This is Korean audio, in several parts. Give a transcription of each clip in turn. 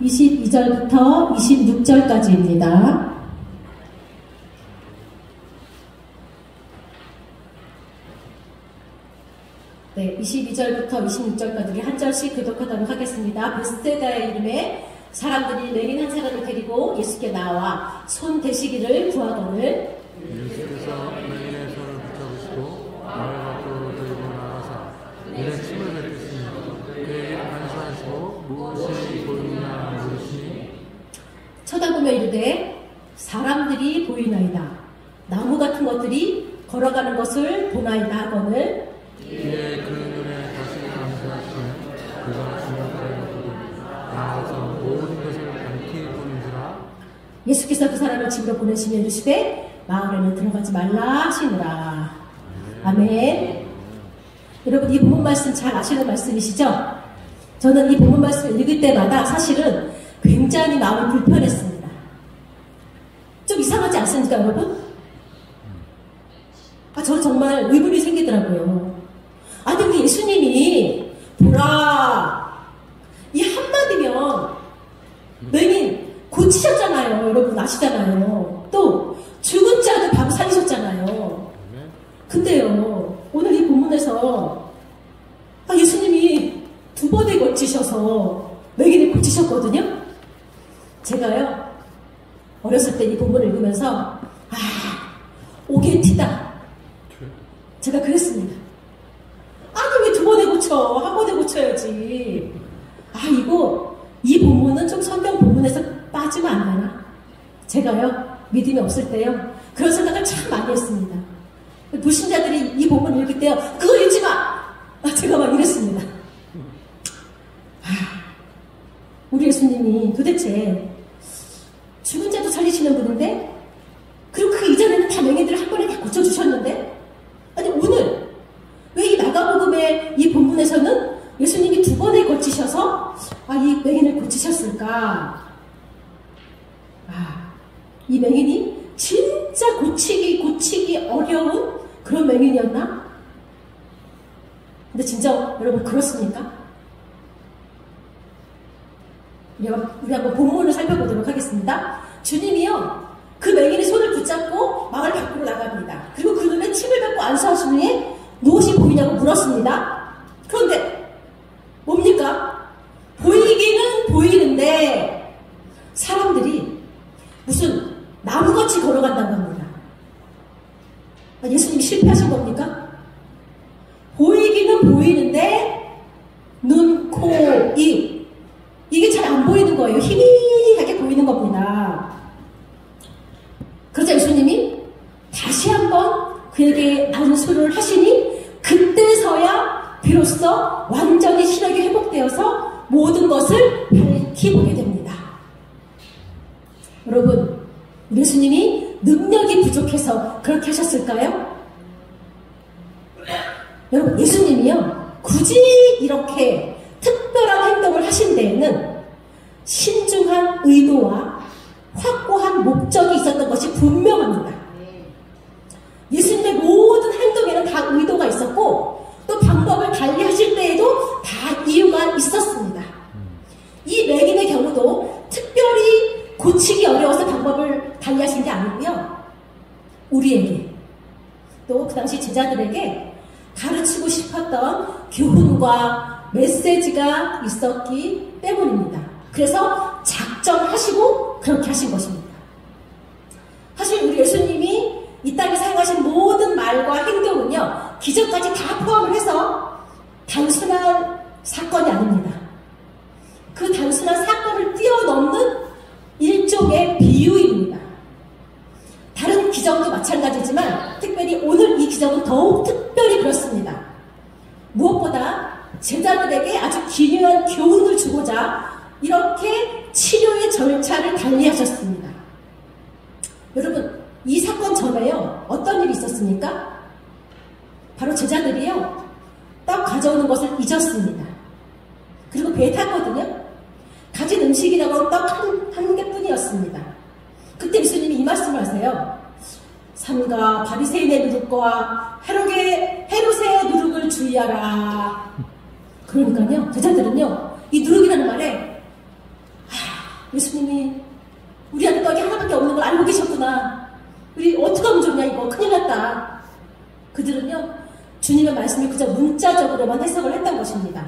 22절부터 26절까지입니다. 네, 22절부터 26절까지 우리 한 절씩 교독하도록 하겠습니다. 베스데다의 이름에 사람들이 맹인 한 사람을 데리고 예수께 나와 손 대시기를 구하거늘 예수께서 맹인의 손을 붙잡으시고 마을 밖으로 들고 나가사 이는 침을 뱉으시니 그에게 간수하시고 무엇이 보이냐 물으시니 쳐다보며 이르되 사람들이 보이나이다. 나무 같은 것들이 걸어가는 것을 보나이다 하거늘 이에 그 눈에 다시 감사하시니 그가 주님께로 보고 나와서 모든 것을 밝히 보는지라. 예수께서 그 사람을 집으로 보내시며 이르시되 마을에는 들어가지 말라 하시니라. 아멘. 여러분 이 본문 말씀 잘 아시는 말씀이시죠? 저는 이 본문 말씀을 읽을 때마다 사실은 굉장히 마음이 불편했습니다. 좀 이상하지 않습니까 여러분? 저는 정말 의문이 생기더라고요. 아니 우리 예수님이 보라 이 한마디면 맹인 고치셨잖아요. 여러분 아시잖아요. 또 죽은 자도 바로 살리셨잖아요. 근데요 오늘 이 본문에서 예수님이 2번에 걸치셔서 맹인을 고치셨거든요. 제가요 어렸을 때 이 본문을 읽으면서 오게티다 제가 그랬습니다. 아니 왜 2번에 고쳐? 한 번에 고쳐야지. 이거 이 본문은 좀 성경 본문에서 빠지면 안 되나? 제가요 믿음이 없을 때요 그런 생각을 참 많이 했습니다. 불신자들이 이 본문 읽을 때요 그거 읽지 마! 제가 막 이랬습니다. 우리 예수님이 도대체 죽은 자도 살리시는 분인데 그리고 그 이전에는 다 맹인들을 한 번에 다 고쳐주셨는데 아니 오늘 왜 이 마가복음의 이 본문에서는 예수님이 2번에 고치셔서 이 맹인을 고치셨을까? 이 맹인이 진짜 고치기 어려운 그런 맹인이었나? 근데 진짜 여러분 그렇습니까? 우리 한번 본문을 살펴보도록 하겠습니다. 주님이요 그 맹인의 손을 붙잡고 마을 밖으로 나갑니다. 그리고 그 눈에 침을 뱉고 안수하시니 무엇이 보이냐고 물었습니다. 그런데 뭡니까? 보이기는 보이는데 사람들이 무슨 나무같이 걸어간다고 합니다. 예수님이 실패하신 겁니까? 보이기는 보이는데 눈, 코, 입 이게 잘 안 보이는 거예요. 희미하게 보이는 겁니다. 그러자 예수님이 다시 한번 그에게 안수를 하시니 그때서야 비로소 완전히 시력이 회복되어서 모든 것을 밝히 보게 됩니다. 여러분 예수님이 능력이 부족해서 그렇게 하셨을까요? 여러분 예수님이요 굳이 이렇게 특별한 행동을 하신 데에는 신중한 의도와 확고한 목적이 있었던 것이 분명합니다. 예수님의 모든 행동에는 다 의도가 있었고 또 방법을 달리 하실 때에도 다 이유가 있었습니다. 이 맹인의 경우도 특별히 고치기 어려워서 방법을 달리 하신 게 아니고요. 우리에게 또 그 당시 제자들에게 가르치고 싶었던 교훈과 메시지가 있었기 때문입니다. 그래서 작정하시고 그렇게 하신 것입니다. 사실 우리 예수님이 이 땅에 사용하신 모든 말과 행동은요 기적까지 다 포함을 해서 단순한 사건이 아닙니다. 그 단순한 사건을 뛰어넘는 일종의 비유입니다. 다른 기적도 마찬가지지만 특별히 오늘 이 기적은 더욱 특별히 그렇습니다. 무엇보다 제자들에게 아주 기묘한 교훈을 주고자 이렇게 치료의 절차를 달리하셨습니다. 여러분 이 사건 전에요 어떤 일이 있었습니까? 바로 제자들이요 떡 가져오는 것을 잊었습니다. 그리고 배에 탔거든요. 가진 음식이라고 떡 한 개뿐이었습니다. 그때 예수님이 이 말씀을 하세요. 삼가 바리새인의 누룩과 헤롯의 누룩을 주의하라. 그러니까요 제자들은요 이 누룩이라는 말에 예수님이 우리한테 떡이 하나밖에 없는 걸 알고 계셨구나. 우리 어떻게 하면 좋냐 이거 큰일 났다. 그들은요 주님의 말씀을 그저 문자적으로만 해석을 했던 것입니다.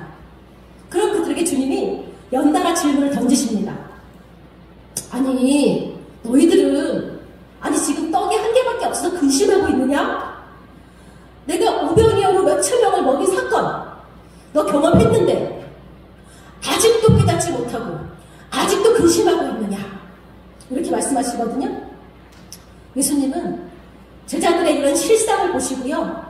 그럼 그들에게 주님이 연달아 질문을 던지십니다. 아니 너희들은 아니 지금 떡이 한 개밖에 없어서 근심하고 있느냐? 내가 오병이어로 몇천 명을 먹인 사건 너 경험했는데 아직도 깨닫지 못하고 아직도 근심하고 있느냐? 이렇게 말씀하시거든요. 예수님은 제자들의 이런 실상을 보시고요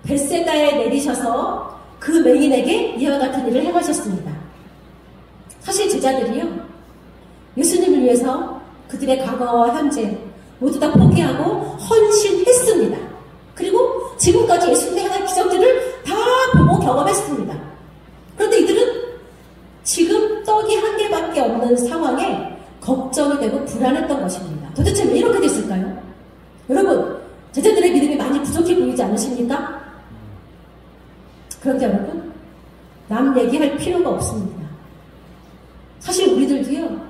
벳세다에 내리셔서 그 맹인에게 이와 같은 일을 행하셨습니다. 사실 제자들이요 예수님을 위해서 그들의 과거와 현재 모두 다 포기하고 헌신했습니다. 그리고 지금까지 예수님의 행한 기적들을 다 보고 경험했습니다. 그런데 이들은 지금 떡이 한 개밖에 없는 상황에 걱정이 되고 불안했던 것입니다. 도대체 왜 이렇게 됐을까요? 여러분, 제자들의 믿음이 많이 부족해 보이지 않으십니까? 그런데 여러분, 남 얘기할 필요가 없습니다. 사실 우리들도요,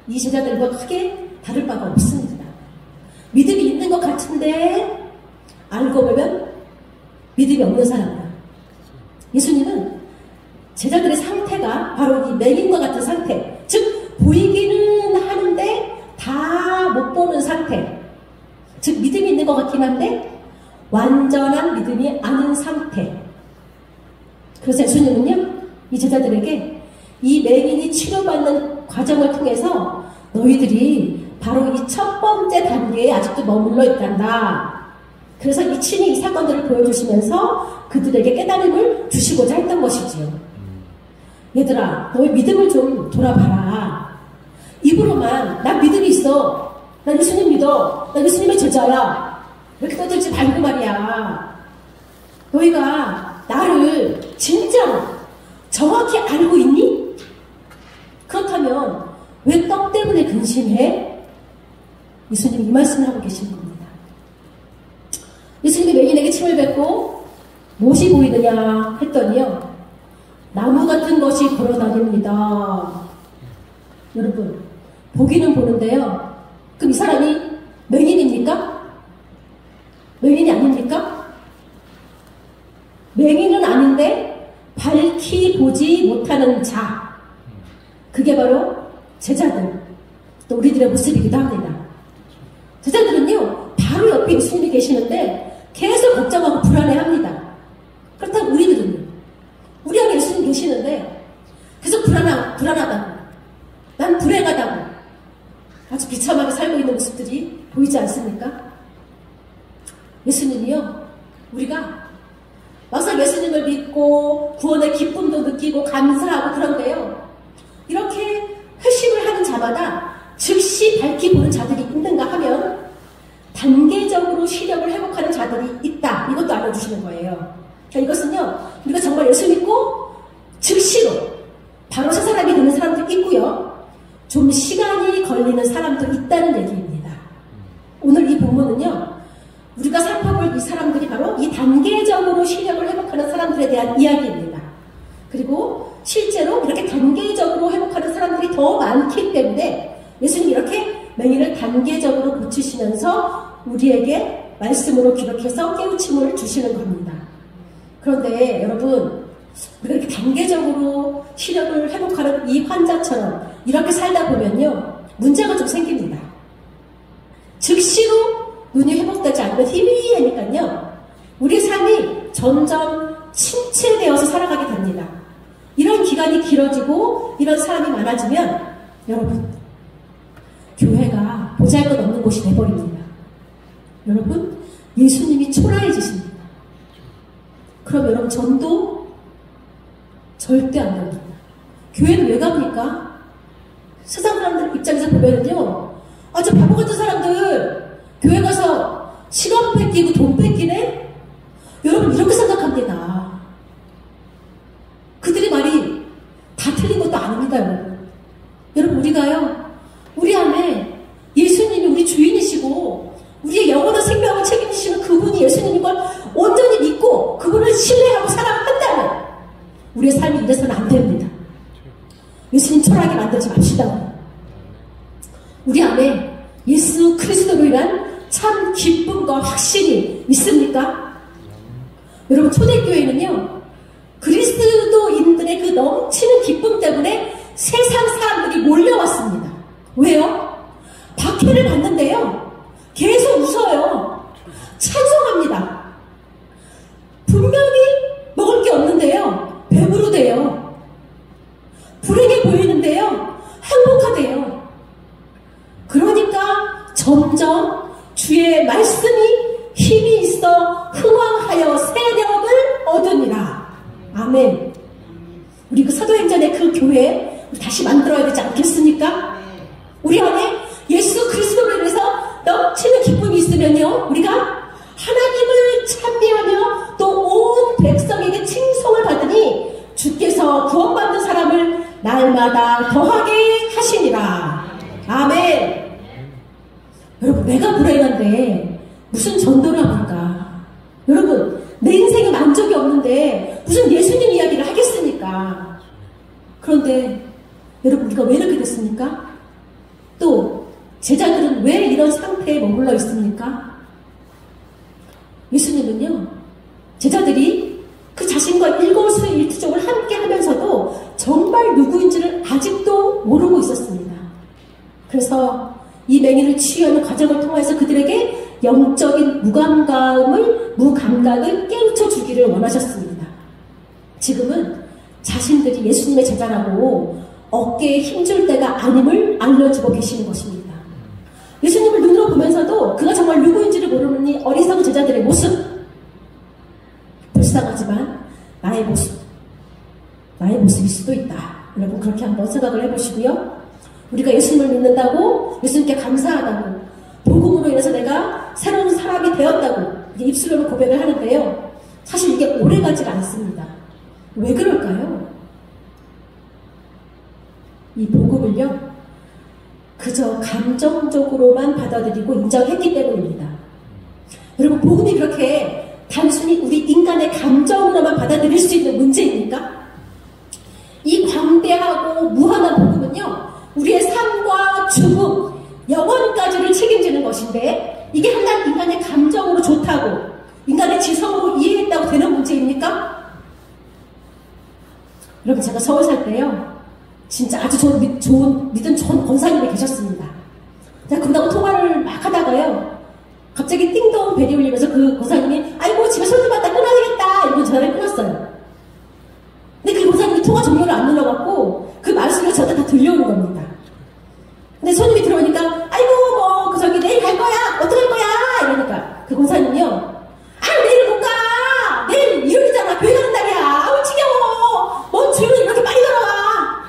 이 제자들과 크게 다를 바가 없습니다. 믿음이 있는 것 같은데 알고 보면 믿음이 없는 사람이다. 예수님은 제자들의 상태가 바로 이 맹인과 같은 상태, 즉 보이기는 하는데 다 못 보는 상태, 즉 믿음이 있는 것 같긴 한데 완전한 믿음이 아닌 상태. 그래서 예수님은요 이 제자들에게 이 맹인이 치료받는 과정을 통해서 너희들이 바로 이 첫 번째 단계에 아직도 머물러 있단다. 그래서 이 친히 이 사건들을 보여주시면서 그들에게 깨달음을 주시고자 했던 것이지요. 얘들아, 너의 믿음을 좀 돌아봐라. 입으로만 난 믿음이 있어. 난 예수님 믿어. 난 예수님의 제자야. 이렇게 떠들지 말고 말이야. 너희가 나를 진짜로 정확히 알고 있니? 그렇다면 왜 떡 때문에 근심해? 예수님이 이 말씀을 하고 계신 겁니다. 예수님이 맹인에게 침을 뱉고 무엇이 보이느냐 했더니요 나무 같은 것이 걸어다닙니다. 여러분 보기는 보는데요 그럼 이 사람이 맹인입니까? 맹인이 아닙니까? 맹인은 아닌데 밝히 보지 못하는 자, 그게 바로 제자들, 또 우리들의 모습이기도 합니다. 제자들은요 바로 옆에 예수님이 계시는데 계속 걱정하고 불안해합니다. 그렇다면 우리들은요, 우리 안에 예수님 계시는데 계속 불안하다고, 난 불행하다고 아주 비참하게 살고 있는 모습들이 보이지 않습니까? 예수님이요 우리가 막상 예수님을 믿고 구원의 기쁨도 느끼고 감사하고 그런데요 이렇게 회심을 하는 자마다 즉시 밝히 보는 자들이 있는가 하면 단계적으로 시력을 회복하는 자들이 있다. 이것도 알려주시는 거예요. 그러니까 이것은요 우리가 정말 예수 믿고 즉시로 바로 새 사람이 되는 사람도 있고요 좀 시간이 걸리는 사람도 있다는 얘기입니다. 오늘 이 본문은요 우리가 살펴볼 이 사람들이 바로 이 단계적으로 시력을 회복하는 사람들에 대한 이야기입니다. 그리고 실제로 이렇게 단계적으로 회복하는 사람들이 더 많기 때문에 예수님이 이렇게 맹인을 단계적으로 고치시면서 우리에게 말씀으로 기록해서 깨우침을 주시는 겁니다. 그런데 여러분 우리가 이렇게 단계적으로 시력을 회복하는 이 환자처럼 이렇게 살다 보면요 문제가 좀 생깁니다. 즉시로 눈이 회복되지 않으면 희미하니까요 우리 삶이 점점 침체되어서 살아가게 됩니다. 이런 기간이 길어지고 이런 사람이 많아지면 여러분 교회가 보잘것없는 곳이 돼버립니다. 여러분 예수님이 초라해지십니다. 그럼 여러분 전도 절대 안 됩니다. 교회는 왜 갑니까? 세상 사람들 입장에서 보면은요 저 바보 같은 사람들 교회 가서 시간 뺏기고 돈 뺏기네? 여러분 이렇게 생각합니다. 그들이 말이 다 틀린 것도 아닙니다. 여러분 여러분 우리가요 우리 안에 예수님이 우리 주인이시고 우리의 영원한 생명을 책임지시는 그분이 예수님인 걸 온전히 믿고 그분을 신뢰하고 사랑한다면 우리의 삶이 이래서는 안 됩니다. 예수님 초라하게 만들지 맙시다. 우리 안에 예수 그리스도로 인한 참 기쁨과 확신이 있습니까? 여러분, 초대교회는요, 그리스도인들의 그 넘치는 기쁨 때문에 세상 사람들이 몰려왔습니다. 왜요? 박해를 받는데요, 계속 웃어요. 찬송합니다. 분명히 먹을 게 없는데요, 배부르대요. 불행해 보이는데요, 행복하대요. 그러니까 점점 주의 말씀이 힘이 있어 흥왕하여 세력을 얻으니라. 아멘. 우리 그 사도행전의 그 교회 다시 만들어야 되지 않겠습니까? 우리 안에 예수 그리스도로 인해서 넘치는 기쁨이 있으면요, 우리가 하나님을 찬미하며 또 온 백성에게 칭송을 받으니 주께서 구원받는 사람을 날마다 더하게 하시니라. 아멘. 여러분, 내가 불행한데 무슨 전도를 합니까? 여러분, 내 인생에 만족이 없는데 무슨 예수님 이야기를 하겠습니까? 그런데 여러분, 우리가 왜 이렇게 됐습니까? 또 제자들은 왜 이런 상태에 머물러 있습니까? 예수님은요, 제자들이 그 자신과 일거수일투족을 함께 하면서도 정말 누구인지를 아직도 모르고 있었습니다. 그래서 이 맹인을 치유하는 과정을 통해서 그들에게 영적인 무감각을 깨우쳐 주기를 원하셨습니다. 지금은 자신들이 예수님의 제자라고 어깨에 힘줄 때가 아님을 알려주고 계시는 것입니다. 예수님을 눈으로 보면서도 그가 정말 누구인지를 모르는 이 어리석은 제자들의 모습, 불쌍하지만 나의 모습일 수도 있다. 여러분, 그렇게 한번 생각을 해보시고요. 우리가 예수님을 믿는다고, 예수님께 감사하다고, 복음으로 인해서 내가 새로운 사람이 되었다고 입술로는 고백을 하는데요, 사실 이게 오래가지가 않습니다. 왜 그럴까요? 이 복음을요, 그저 감정적으로만 받아들이고 인정했기 때문입니다. 여러분, 복음이 그렇게 단순히 우리 인간의 감정으로만 받아들일 수 있는 문제입니까? 이 광대하고 무한한 복음은요, 우리의 삶과 죽음, 영원까지를 책임지는 것인데, 이게 한낱 인간의 감정으로 좋다고, 인간의 지성으로 이해했다고 되는 문제입니까? 여러분, 제가 서울 살 때요, 진짜 아주 좋은 믿음 좋은 권사님이 계셨습니다. 제가 그분하고 통화를 막 하다가요, 갑자기 띵동 벨이 울리면서 그 권사님이 아이고 집에 손님 왔다 끊어야겠다 이러고 전화를 끊었어요. 근데 그 권사님이 통화 종료를 안 눌러갖고 그 말씀이 저한테 다 들려오는 겁니다. 근데 손님이 들어오니까 아이고 뭐 그 저기 내일 갈 거야 어떻게 할 거야 이러니까 그 권사님이요, 아 내일 못 가, 내일 일요일이잖아, 교회 가는 날이야, 아우 지겨워, 뭔 주일은 이렇게 빨리 돌아와.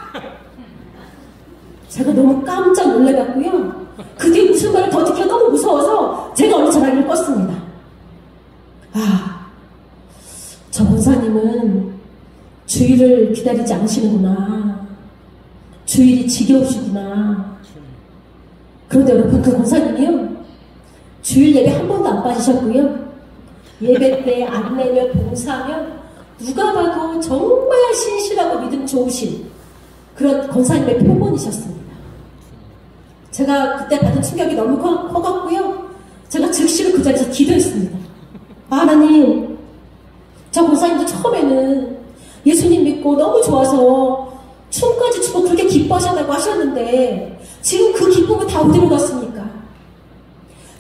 제가 너무 깜짝 놀래갖고요, 그 뒤에 무슨 말을 더 듣기가 너무 무서워서 제가 얼른 전화기를 껐습니다. 아, 저 권사님은 주일을 기다리지 않으시는구나, 주일이 지겨우시구나. 그런데 여러분, 그 권사님이요, 주일 예배 한 번도 안 빠지셨고요, 예배 때 안내며 봉사하면 누가 봐도 정말 신실하고 믿음 좋으신 그런 권사님의 표본이셨습니다. 제가 그때 받은 충격이 너무 커갔고요, 제가 즉시로 그 자리에서 기도했습니다. 하나님, 저 권사님도 처음에는 예수님 믿고 너무 좋아서 춤까지 추고 그렇게 기뻐하셨다고 하셨는데 지금 그 기쁨은 다 어디로 갔습니까?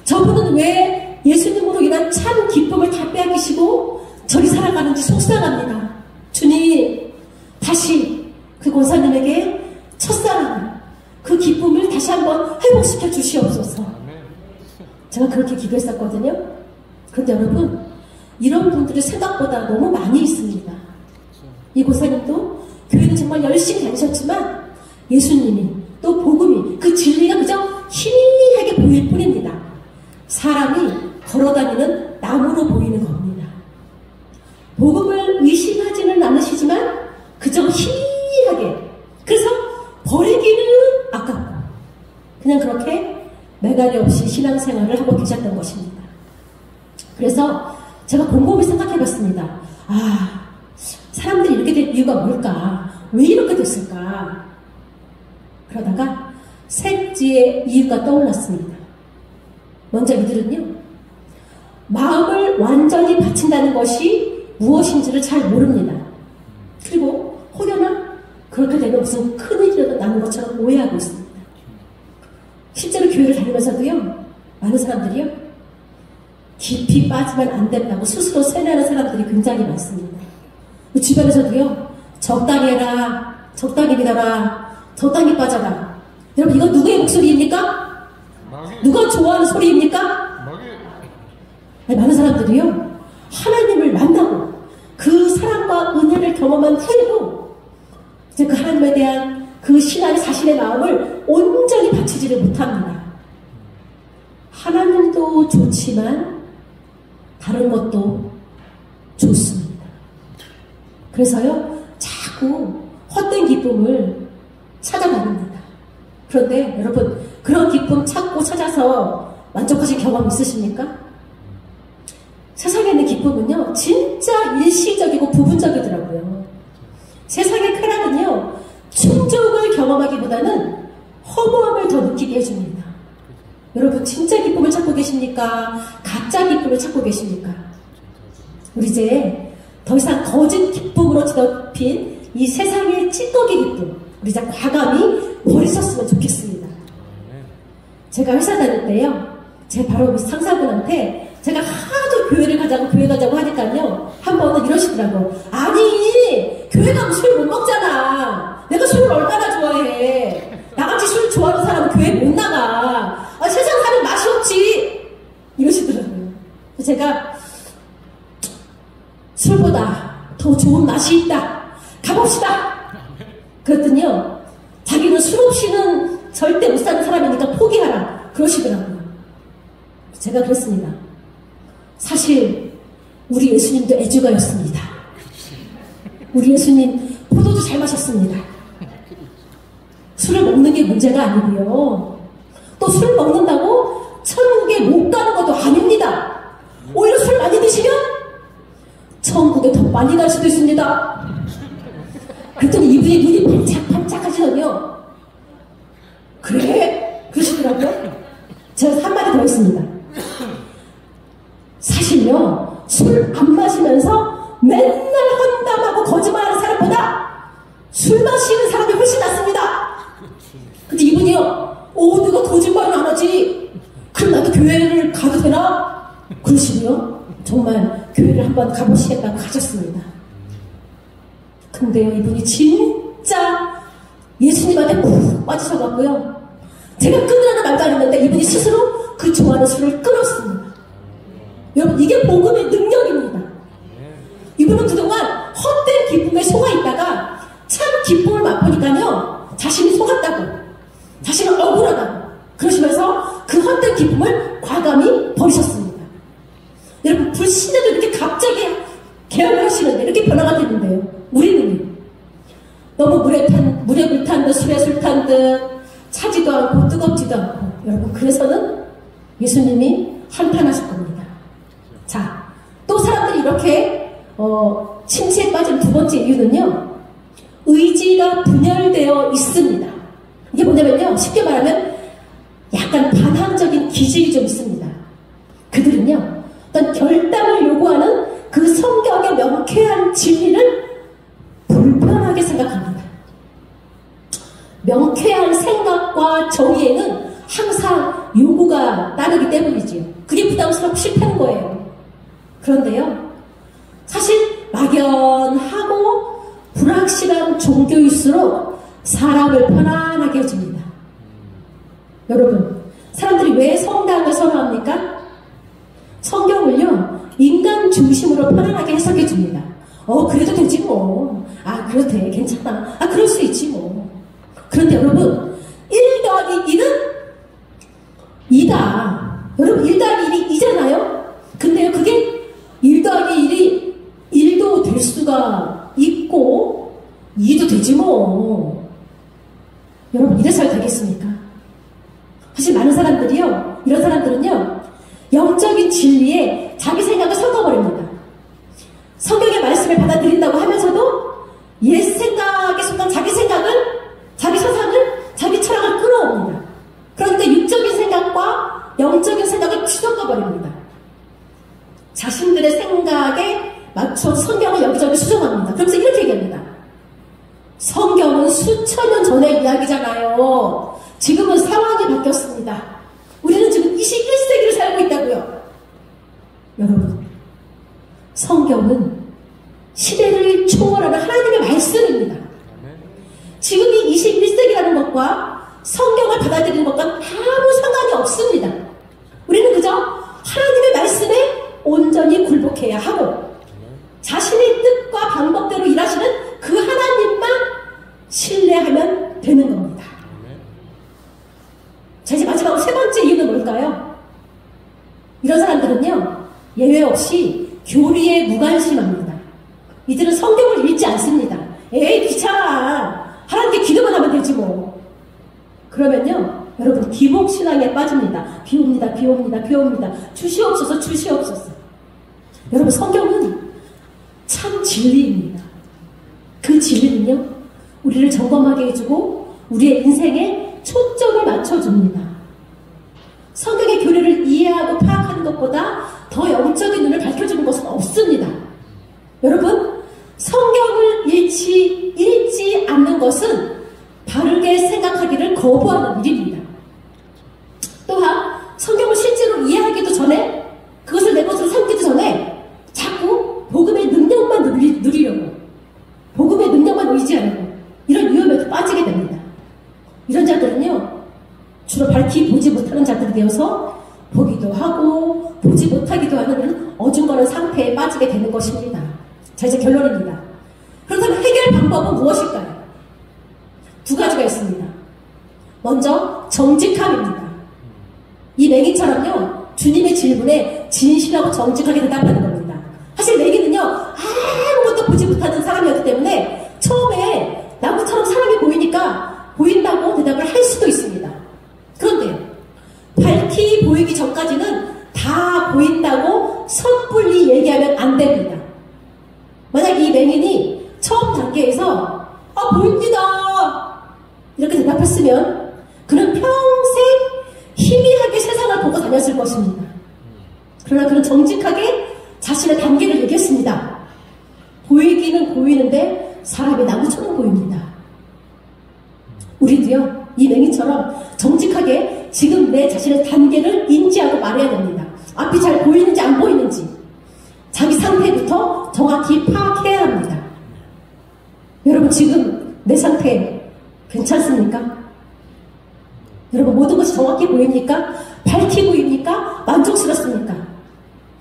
저분은 왜 예수님으로 인한 참 기쁨을 다 빼앗기시고 저리 살아가는지 속상합니다. 주님, 다시 그 권사님에게 첫사랑, 그 기쁨을 다시 한번 회복시켜 주시옵소서. 제가 그렇게 기도했었거든요. 그런데 여러분, 이런 분들이 생각보다 너무 많이 있습니다. 이 권사님도 교회는 정말 열심히 다니셨지만 예수님이 또 복음이, 그 진리가 그저 희미하게 보일 뿐입니다. 사람이 걸어다니는 나무로 보이는 겁니다. 복음을 의심하지는 않으시지만 그저 희미하게, 그래서 버리기는 아깝고 그냥 그렇게 매갈이 없이 신앙생활을 하고 계셨던 것입니다. 그래서 제가 곰곰이 생각해봤습니다. 아, 사람들이 이렇게 된 이유가 뭘까? 왜 이렇게 됐을까? 그러다가 셋 하겠지의 이유가 떠올랐습니다. 먼저 이들은요, 마음을 완전히 바친다는 것이 무엇인지를 잘 모릅니다. 그리고 혹여나 그렇게 되면 무슨 큰일이라도 나는 것처럼 오해하고 있습니다. 실제로 교회를 다니면서도요, 많은 사람들이요, 깊이 빠지면 안 된다고 스스로 세뇌하는 사람들이 굉장히 많습니다. 주변에서도요, 적당히 해라, 적당히 믿어라, 적당히 빠져라. 여러분, 이건 누구의 목소리입니까? 누가 좋아하는 소리입니까? 아니, 많은 사람들이요, 하나님을 만나고 그 사랑과 은혜를 경험한 후에도 이제 그 하나님에 대한 그 신앙의 자신의 마음을 온전히 바치지를 못합니다. 하나님도 좋지만 다른 것도 좋습니다. 그래서요, 자꾸 헛된 기쁨을 찾아다닙니다. 그런데 여러분, 그런 기쁨 찾고 찾아서 만족하신 경험 있으십니까? 세상에 있는 기쁨은요, 진짜 일시적이고 부분적이더라고요. 세상의 쾌락은요, 충족을 경험하기보다는 허무함을 더 느끼게 해줍니다. 여러분, 진짜 기쁨을 찾고 계십니까? 가짜 기쁨을 찾고 계십니까? 우리 이제 더 이상 거짓 기쁨으로 뒤덮인 이 세상의 찌꺼기 기쁨, 우리 이제 과감히 버리셨으면 좋겠습니다. 제가 회사 다닐 때요, 제 바로 상사분한테 제가 하도 교회 가자고 하니까요, 한 번은 이러시더라고. 아니, 교회 가면 술 못 먹잖아. 내가 술을 얼마나 좋아해. 나같이 술 좋아하는 사람은 교회 못 나가. 아, 세상 사는 맛이 없지. 이러시더라고요. 제가 술보다 더 좋은 맛이 있다. 가봅시다. 그랬더니요, 자기는 술 없이는 절대 못 사는 사람이니까 포기하라. 그러시더라고요. 제가 그랬습니다. 사실 우리 예수님도 애주가였습니다. 우리 예수님 포도주 잘 마셨습니다. 술을 먹는 게 문제가 아니고요, 또 술 먹는다고 천국에 못 가는 것도 아닙니다. 오히려 술 많이 드시면 천국에 더 많이 갈 수도 있습니다. 그랬더니 이분이 눈이 반짝반짝 하시더니요, 그래? 그러시더라고요. 제가 한마디 더 했습니다. 사실요, 술 안 마시면서 맨날 험담하고 거짓말하는 사람보다 술 마시는 사람이 훨씬 낫습니다. 근데 이분이요, 누가 거짓말을 안 하지? 그럼 나도 교회를 가도 되나? 그러시고요, 정말 교회를 한번 가보시겠다고 가셨습니다. 근데요, 이분이 진짜 예수님한테 푹 빠지셔갖고요, 제가 끊으라는 말도 안 했는데 이분이 스스로 그 좋아하는 술을 끊었습니다. 여러분, 이게 복음의 능력입니다. 이분은 그동안 헛된 기쁨에 속아 있다가 참 기쁨을 맛보니까요, 자신이 속았다고, 자신은 억울하다고 그러시면서 그 헛된 기쁨을 과감히 버리셨습니다. 여러분, 불신자도 이렇게 갑자기 개혁을 하시는데 이렇게 변화가 되는데요, 우리는요, 너무 물에 불탄 듯 술에 술 탄 듯 차지도 않고 뜨겁지도 않고, 여러분, 그래서는 예수님이 한탄하실 겁니다. 자, 또 사람들이 이렇게 침체에 빠진 두 번째 이유는요, 의지가 분열되어 있습니다. 이게 뭐냐면요, 쉽게 말하면 약간 반항적인 기질이 좀 있습니다. 그들은요, 어떤 결단을 요구하는 그 성경의 명쾌한 진리를 불편하게 생각합니다. 명쾌한 생각과 정의에는 항상 요구가 따르기 때문이지요. 그게 부담스럽고 싫다는 거예요. 그런데요, 사실 막연하고 불확실한 종교일수록 사람을 편안하게 해줍니다. 여러분, 사람들이 왜 성당을 선호합니까? 성경을요, 인간 중심으로 편안하게 해석해 줍니다. 그래도 되지 뭐. 그래도 돼. 괜찮아. 그럴 수 있지 뭐. 그런데 여러분, 1 더하기 1은 2다. 여러분, 1 더하기 1이 2잖아요? 근데요, 그게 1 더하기 1이 1도 될 수가 있고 2도 되지 뭐. 여러분, 이래서야 되겠습니까? 사실 많은 사람들이요, 이런 사람들은요, 영적인 진리에 자기 생각을 섞어버립니다. 성경의 말씀을 받아들인다고 하면서도 옛 생각에 속한 자기 생각을, 자기 사상을, 자기 철학을 끌어옵니다. 저 성경을 여기저기 수정합니다. 그러면서 이렇게 얘기합니다. 성경은 수천 년 전의 이야기잖아요. 지금은 상황이 바뀌었습니다. 우리는 지금 21세기를 살고 있다고요. 여러분, 성경은 시대를 초월하는 하나님의 말씀입니다. 지금 이 21세기라는 것과 성경을 받아들이는 것과 아무 상관이 없습니다. 우리는 그저 하나님의 말씀에 온전히 굴복해야 하고 자신의 뜻과 방법대로 일하시는 그 하나님만 신뢰하면 되는 겁니다. 자, 이제 마지막으로 세 번째 이유는 뭘까요? 이런 사람들은요, 예외 없이 교리에 무관심합니다. 이들은 성경을 읽지 않습니다. 에이, 귀찮아. 하나님께 기도만 하면 되지 뭐. 그러면요, 여러분 기복신앙에 빠집니다. 비 옵니다, 비 옵니다, 비 옵니다. 주시옵소서, 주시옵소서. 여러분, 성경은 참 진리입니다. 그 진리는요, 우리를 점검하게 해주고 우리의 인생에 초점을 맞춰줍니다. 성경의 교리를 이해하고 파악하는 것보다 더 영적인 눈을 밝혀주는 것은 없습니다. 여러분, 성경을 읽지 않는 것은 바르게 생각하기를 거부하는 일입니다. 또한 성경을 실제로 이해하기도 전에, 그것을 내 것으로 삼기도 전에 자꾸 복음의 능력만 누리려고, 복음의 능력만 의지하려고 이런 위험에도 빠지게 됩니다. 이런 자들은요, 주로 밝히 보지 못하는 자들이 되어서 보기도 하고 보지 못하기도 하는 어중간한 상태에 빠지게 되는 것입니다. 자, 이제 결론입니다. 그렇다면 해결 방법은 무엇일까요? 두 가지가 있습니다. 먼저 정직함입니다. 이 맹인처럼요, 주님의 질문에 진실하고 정직하게 대답하는 겁니다. 사실 맹인은요, 아무것도 보지 못하는 사람이었기 때문에 처음에 나무처럼 사람이 보인다고 대답을 할 수도 있습니다. 그런데 밝히 보이기 전까지는 다 보인다고 섣불리 얘기하면 안 됩니다. 만약 이 맹인이 처음 단계에서 보입니다 이렇게 대답했으면 그는 평생 희미하게 세상을 보고 다녔을 것입니다. 그러나 그는 정직하게 자신의 단계를 얘기했습니다. 보이기는 보이는데 사람이 나무처럼 보입니다. 우리도요, 이 맹인처럼 정직하게 지금 내 자신의 단계를 인지하고 말해야 됩니다. 앞이 잘 보이는지 안 보이는지 자기 상태부터 정확히 파악해야 합니다. 여러분, 지금 내 상태 괜찮습니까? 여러분, 모든 것이 정확히 보입니까? 밝히 보입니까? 만족스럽습니까?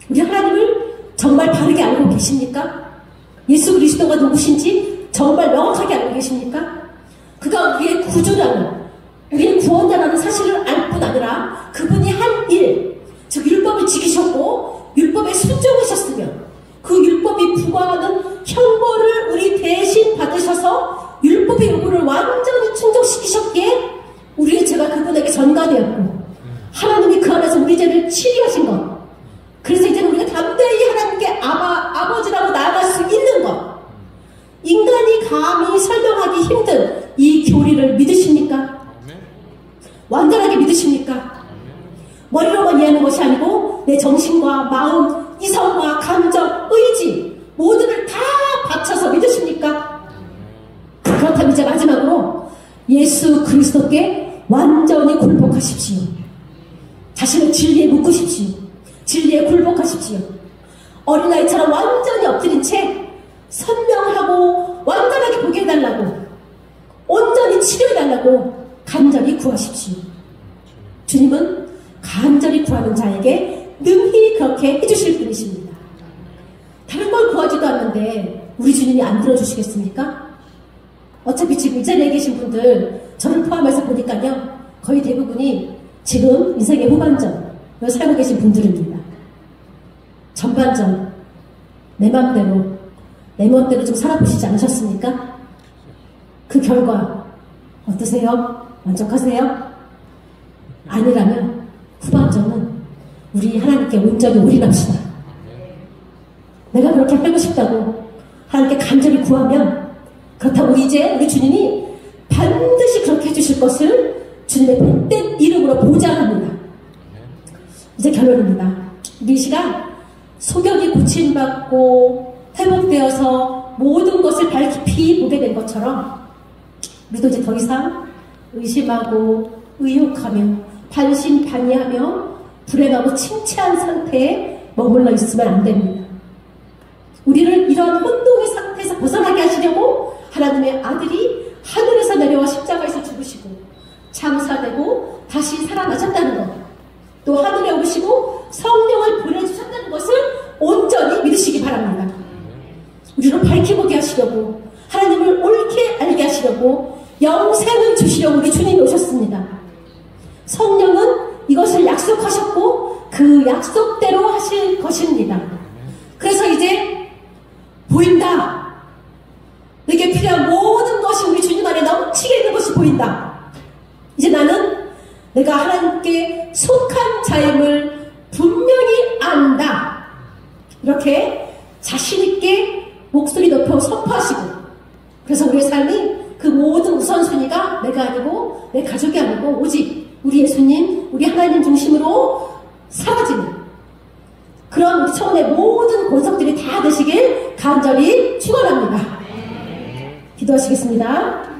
우리 하나님을 정말 바르게 알고 계십니까? 예수 그리스도가 누구신지 정말 명확하게 알고 계십니까? 그가 우리의 구주라는, 우리의 구원자라는 사실을 알 뿐 아니라 그분이 한 일, 즉 율법을 지키셨고 율법에 순종하셨으며 그 율법이 부과하는 형벌을 우리 대신 받으셔서 율법의 요구를 완전히 충족시키셨기에 우리의 죄가 그분에게 전가되었고 하나님이 그 안에서 우리 죄를 치리하신 것, 그래서 이제는 우리가 담대히 하나님께 아버지라고 나아갈 수 있는 것, 인간이 감히 설명하기 힘든 이 교리를 믿으십니까? 완전하게 믿으십니까? 머리로만 이해하는 것이 아니고 내 정신과 마음, 이성과 감정, 의지 모두를 다 바쳐서 믿으십니까? 그렇다면 이제 마지막으로 예수 그리스도께 완전히 굴복하십시오. 자신을 진리에 묶으십시오. 진리에 굴복하십시오. 어린아이처럼 완전히 엎드린 채 선명하고 완전하게 보게 해달라고, 온전히 치료해달라고 간절히 구하십시오. 주님은 간절히 구하는 자에게 능히 그렇게 해주실 분이십니다. 다른 걸 구하지도 않는데 우리 주님이 안 들어주시겠습니까? 어차피 지금 이 자리에 계신 분들, 저를 포함해서 보니까요, 거의 대부분이 지금 인생의 후반전을 살고 계신 분들입니다. 전반전, 내 맘대로, 내 멋대로 좀 살아보시지 않으셨습니까? 그 결과 어떠세요? 만족하세요? 아니라면 후반전은 우리 하나님께 온전히 올인합시다. 내가 그렇게 하고 싶다고 하나님께 간절히 구하면, 그렇다고 이제 우리 주님이 반드시 그렇게 해주실 것을 주님의 복된 이름으로 보장합니다. 이제 결론입니다. 우리 이 시간 소경이 고침받고 회복되어서 모든 것을 밝히 보게 된 것처럼 우리도 이제 더 이상 의심하고 의혹하며 반신반의하며 불행하고 침체한 상태에 머물러 있으면 안 됩니다. 우리를 이런 혼동의 상태에서 벗어나게 하시려고 하나님의 아들이 하늘에서 내려와 십자가에서 죽으시고 장사되고 다시 살아나셨다는 것, 또 하늘에 오르시고 성령을 보내주셨다는 것을 온전히 믿으시기 바랍니다. 우리를 밝히 보게 하시려고, 하나님을 옳게 알게 하시려고 영생을 주시려고 우리 주님이 오셨습니다. 성령은 이것을 약속하셨고 그 약속대로 하실 것입니다. 그래서 이제 보인다. 내게 필요한 모든 것이 우리 주님 안에 넘치게 있는 것이 보인다. 이제 나는 내가 하나님께 속한 자임을 분명히 안다. 이렇게 자신있게 목소리 높여 선포하시고, 그래서 우리의 삶이 그 모든 우선순위가 내가 아니고 내 가족이 아니고 오직 우리 예수님, 우리 하나님 중심으로 사라지는 그런 우리 청원의 모든 권속들이 다 되시길 간절히 축원합니다. 기도하시겠습니다.